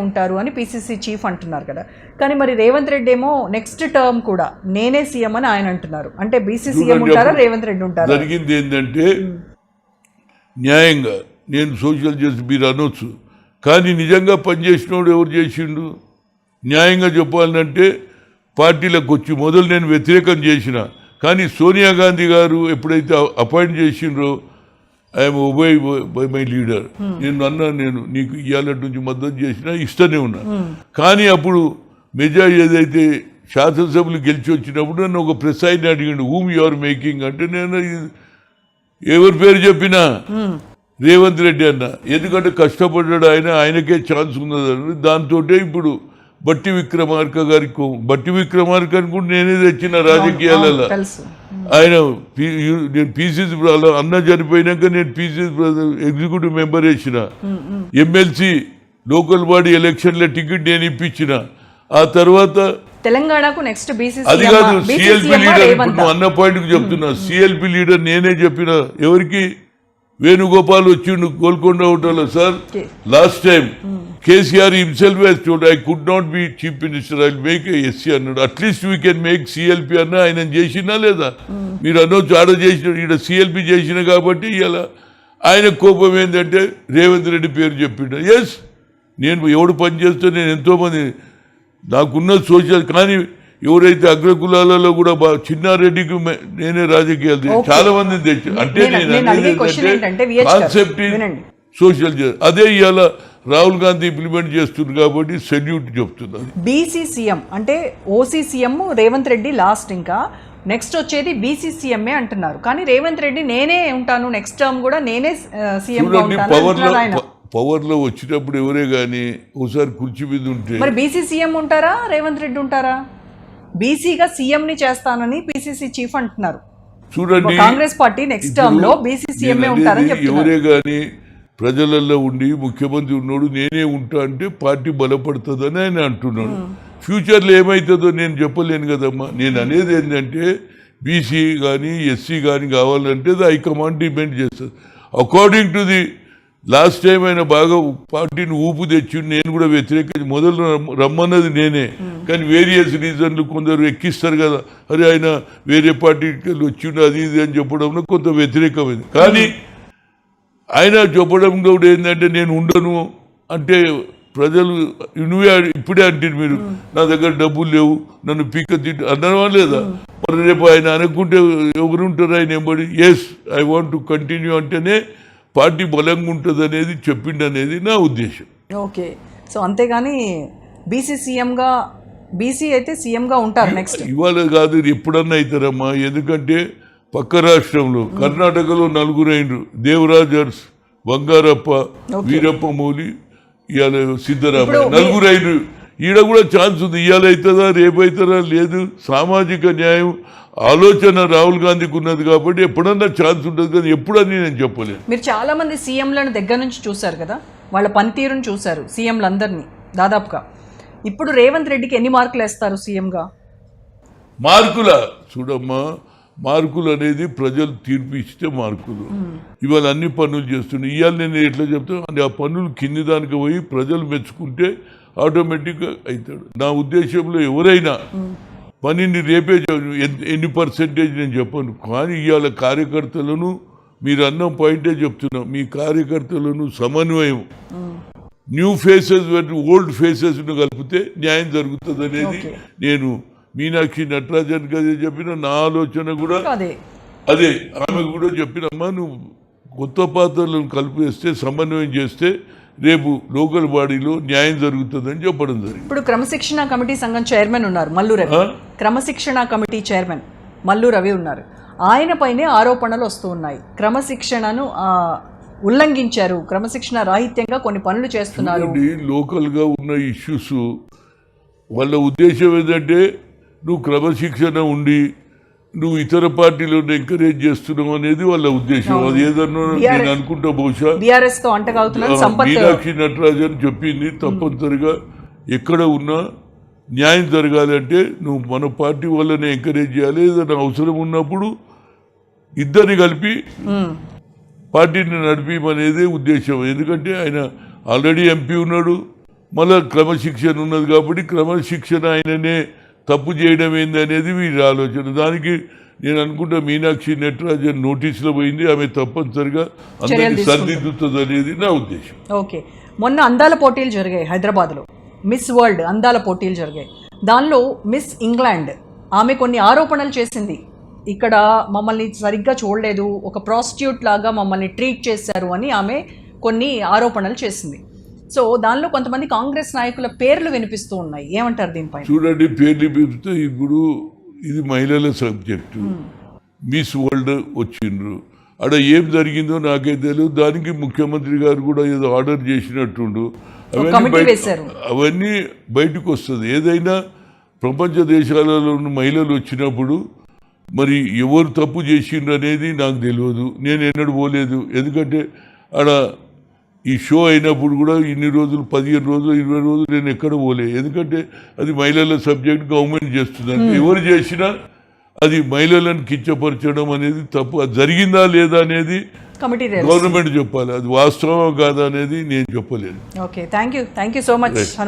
ఉంటారు అని PCC chief అంటున్నారు కదా. కానీ మరి రేవంత్ రెడ్డి ఏమో నెక్స్ట్ టర్మ్ కూడా నేనే సీఎం అని ఆయన అంటున్నారు. అంటే బీసీ సీఎం ఉంటారా, రేవంత్ రెడ్డి ఉంటారా? జరిగింది ఏంటంటే న్యాయంగా నేను సోషల్ జస్టిస్ మీరు అనొచ్చు, కానీ నిజంగా పనిచేసినోడు ఎవరు చేసిండు? న్యాయంగా చెప్పాలంటే పార్టీలకు వచ్చి మొదలు నేను వ్యతిరేకం చేసిన, కానీ సోనియా గాంధీ గారు ఎప్పుడైతే అపాయింట్ చేసిండ్రో I'm obey by my leader, నేను నీకు ఇవాళ నుంచి మద్దతు చేసినా ఇస్తూనే ఉన్నా. కానీ అప్పుడు మెజారిటీ ఏదైతే శాసనసభలు గెలిచి వచ్చినప్పుడు నన్ను ఒక ప్రెస్ ఆయన అడిగిండు, హూమ్ యు ఆర్ మేకింగ్ అంటే నేను ఎవరి పేరు చెప్పినా రేవంత్ రెడ్డి అన్న, ఎందుకంటే కష్టపడ్డాడు ఆయనకే ఛాన్స్ ఉన్నదని. దాంతో ఇప్పుడు బట్టి విక్రమార్క గారికి, బట్టి విక్రమార్కని కూడా నేనే తెచ్చిన రాజకీయాలలో. ఆయన నేను పీసీసీ అన్న చనిపోయినాక నేను పీసీసీ ఎగ్జిక్యూటివ్ మెంబర్ వేసిన, ఎమ్మెల్సీ లోకల్ బాడీ ఎలక్షన్ల టికెట్ నేను ఇప్పించిన. ఆ తర్వాత తెలంగాణకు నెక్స్ట్ అది కాదు సిఎల్పి లీడర్, ఇప్పుడు అన్న పాయింట్ చెప్తున్నా, సిఎల్పి లీడర్ నేనే చెప్పిన. ఎవరికి? వేణుగోపాల్ వచ్చిండు గోల్కొండ హోటల్లో, sir last time KCR himself he's told I could not be chief minister, I make SC అన్నాడు. At least we can make CLP అన్న ఆయన చేసినా లేదా? మీరు అనొచ్చు ఆడ చేసిన, ఇక్కడ సిఎల్పి చేసిన కాబట్టి ఇలా ఆయన కోపం ఏంటంటే రేవంత్ రెడ్డి పేరు చెప్పిండు. ఎస్, నేను ఎవడు పని చేస్తే నేను ఎంతోమంది నాకున్న సోషల్, కానీ ఎవరైతే అగ్రకులాలలో కూడా చిన్నారెడ్డికి నేనే రాజకీయాలు చాలా మందిని తెచ్చి, అంటే నేను కాన్సెప్ట్ సోషల్ అదే ఇవాళ రాహుల్ గాంధీ ఇంప్లిమెంట్ చేస్తుంది కాబట్టి సెల్యూట్ చెప్తున్నారు. బీసీ సీఎం అంటే OC CM Revanth Reddy last, ఇంకా నెక్స్ట్ వచ్చేది బీసీ సీఎంఏ అంటున్నారు. కానీ రేవంత్ రెడ్డి నేనే ఉంటాను నెక్స్ట్ టర్మ్ కూడా నేనే సీఎం పవర్ లో వచ్చినప్పుడు ఎవరే గానీ ఒకసారి కుర్చీ మీద ఉంటే మరి బీసీ సీఎం ఉంటారా, రేవంత్ రెడ్డి ఉంటారా? బీసీగా సీఎం ని చేస్తానని పిసిసి చీఫ్ అంటున్నారు. చూడండి, కాంగ్రెస్ పార్టీ నెక్స్ట్ టర్మ్ లో బీసీ సీఎంఏ ఉంటారని చెప్తున్నారు. ఎవరే గానీ ప్రజలలో ఉండి ముఖ్యమంత్రి ఉన్నాడు నేనే ఉంటా అంటే పార్టీ బలపడుతుందని ఆయన అంటున్నాడు. ఫ్యూచర్లో ఏమవుతుందో నేను చెప్పలేను కదమ్మా. నేను అనేది ఏంటంటే బీసీ కానీ ఎస్సీ కానీ కావాలంటే హైకమాండ్ డిమాండ్ చేస్తుంది. According to the last time ఆయన బాగా పార్టీని ఊపు తెచ్చి నేను కూడా వ్యతిరేకించి మొదలు రమ్మన్నది నేనే, కానీ వేరియస్ రీజన్లు కొందరు ఎక్కిస్తారు కదా, అరే ఆయన వేరే పార్టీకి వచ్చిండు అది ఇది అని చెప్పడంలో కొంత వ్యతిరేకమైంది. కానీ ఆయన చెప్పడం కూడా ఏంటంటే నేను ఉండను అంటే ప్రజలు నువ్వే ఇప్పుడే అంటే మీరు నా దగ్గర డబ్బులు లేవు నన్ను పీక తింటు అన్నవా లేదా? మరి రేపు ఆయన అనుకుంటే ఎవరు ఉంటారు ఆయన ఎంబడి? Yes, I want to continue అంటేనే పార్టీ బలంగా ఉంటుంది అనేది చెప్పిండు అనేది నా ఉద్దేశం. ఓకే, సో అంతేగాని బీసీ సీఎంగా, బీసీ అయితే సీఎంగా ఉంటారు నెక్స్ట్. ఇవాళ కాదు ఎప్పుడన్నా అవుతారమ్మా. ఎందుకంటే పక్క రాష్ట్రంలో కర్ణాటకలో 4 అయినరు, దేవరాజర్స్, బంగారప్ప, వీరప్ప మౌలి, ఇవాళ సిద్ధరామయ్య 4 అయినరు. ఈడ కూడా ఛాన్స్ ఉంది. ఇవాళ అవుతుందా రేపు అవుతుందా లేదు. సామాజిక న్యాయం ఆలోచన రాహుల్ గాంధీకి ఉన్నది కాబట్టి ఎప్పుడన్నా ఛాన్స్ ఉంటుంది కదా, ఎప్పుడని నేను చెప్పలేను. మీరు చాలా మంది సీఎంలను దగ్గర నుంచి చూశారు కదా, వాళ్ళ పనితీరును చూశారు సీఎంలందరినీ దాదాపుగా. ఇప్పుడు రేవంత్ రెడ్డికి ఎన్ని మార్కులు వేస్తారు సీఎంగా? మార్కుల చూడమ్మా, మార్కులు అనేది ప్రజలు తీర్పు ఇస్తే మార్కులు. ఇవాళ అన్ని పనులు చేస్తున్నాయి. ఇవాళ నేను ఎట్లా చెప్తాను అంటే ఆ పనులు కింది దానికి పోయి ప్రజలు మెచ్చుకుంటే ఆటోమేటిక్గా అవుతాడు. నా ఉద్దేశంలో ఎవరైనా పనిని రేపే ఎన్ని పర్సెంటేజ్ నేను చెప్పను, కానీ ఇవాళ కార్యకర్తలను మీరు అన్న పాయింటే చెప్తున్నాం, మీ కార్యకర్తలను సమన్వయం, న్యూ ఫేసెస్ ఓల్డ్ ఫేసెస్ను కలిపితే న్యాయం జరుగుతుంది అనేది నేను మీనాక్షి నటరాజన్ గారు చెప్పిన నా ఆలోచన కూడా అదే. ఆమె కూడా చెప్పినమ్మా నువ్వు కొత్త పాత్రలను కలిపేస్తే సమన్వయం చేస్తే రేపు లోకల్ బాడీలో న్యాయం జరుగుతుందని చెప్పడం జరిగింది. ఇప్పుడు క్రమశిక్షణ కమిటీ సంఘం చైర్మన్ ఉన్నారు మల్లు రవి, క్రమశిక్షణ కమిటీ చైర్మన్ మల్లు రవి ఉన్నారు. ఆయన పైనే ఆరోపణలు వస్తూ ఉన్నాయి, క్రమశిక్షణను ఉల్లంఘించారు, క్రమశిక్షణ రాహిత్యంగా కొన్ని పనులు చేస్తున్నారు. లోకల్గా ఉన్న ఇష్యూస్ వాళ్ళ ఉద్దేశం ఏంటంటే నువ్వు క్రమశిక్షణ ఉండి నువ్వు ఇతర పార్టీలను ఎంకరేజ్ చేస్తున్నావు అనేది వాళ్ళ ఉద్దేశం. అది ఏదన్నా నేను అనుకుంటా బహుశా మీనాక్షి నటరాజన్ చెప్పింది తప్పనిసరిగా ఎక్కడ ఉన్నా న్యాయం జరగాలంటే నువ్వు మన పార్టీ వాళ్ళని ఎంకరేజ్ చేయాలి. ఏదైనా అవసరం ఉన్నప్పుడు ఇద్దరిని కలిపి పార్టీని నడిపిమనేదే ఉద్దేశం. ఎందుకంటే ఆయన ఆల్రెడీ ఎంపీ ఉన్నాడు, మళ్ళీ క్రమశిక్షణ ఉన్నది కాబట్టి క్రమశిక్షణ ఆయననే తప్పు చేయడం ఏంది అనేది వీరి ఆలోచన. దానికి నేను అనుకుంటా మీనాక్షి నటరాజన్ నోటీసులో పోయింది, ఆమె తప్పనిసరిగా అందరినీ సరిదిద్దుతుంది అనేది నా ఉద్దేశం. ఓకే, మొన్న అందాల పోటీలు జరిగాయి హైదరాబాద్లో, మిస్ వరల్డ్ అందాల పోటీలు జరిగాయి. దానిలో మిస్ ఇంగ్లాండ్ ఆమె కొన్ని ఆరోపణలు చేసింది. ఇక్కడ మమ్మల్ని సరిగ్గా చూడలేదు, ఒక ప్రాస్టిట్యూట్ లాగా మమ్మల్ని ట్రీట్ చేశారు అని ఆమె కొన్ని ఆరోపణలు చేసింది. సో దానిలో కొంతమంది కాంగ్రెస్ నాయకుల పేర్లు వినిపిస్తూ ఉన్నాయి, ఏమంటారు దీనిపై? చూడండి, పేర్లు పెడితే ఇప్పుడు ఇది మహిళల సబ్జెక్టు. మిస్ వరల్డ్ వచ్చిండ్రు, అక్కడ ఏం జరిగిందో నాకే తెలియదు. దానికి ముఖ్యమంత్రి గారు కూడా ఏదో ఆర్డర్ చేసినట్టుండు. అవన్నీ బయటకు వస్తుంది. ఏదైనా ప్రపంచ దేశాలలో ఉన్న మహిళలు వచ్చినప్పుడు మరి ఎవరు తప్పు చేసిండ్రు అనేది నాకు తెలియదు. నేను ఎన్నడూ పోలేదు, ఎందుకంటే ఆడ ఈ షో అయినప్పుడు కూడా ఇన్ని రోజులు 15 రోజులు 20 రోజులు నేను ఎక్కడ పోలేదు. ఎందుకంటే అది మహిళల సబ్జెక్ట్, గవర్నమెంట్ చేస్తుందంటే ఎవరు చేసినా అది మహిళలను కించపరచడం అనేది తప్పు. అది జరిగిందా లేదా అనేది గవర్నమెంట్ చెప్పాలి, అది వాస్తవం కాదా అనేది నేను చెప్పలేను. Okay, thank you so much.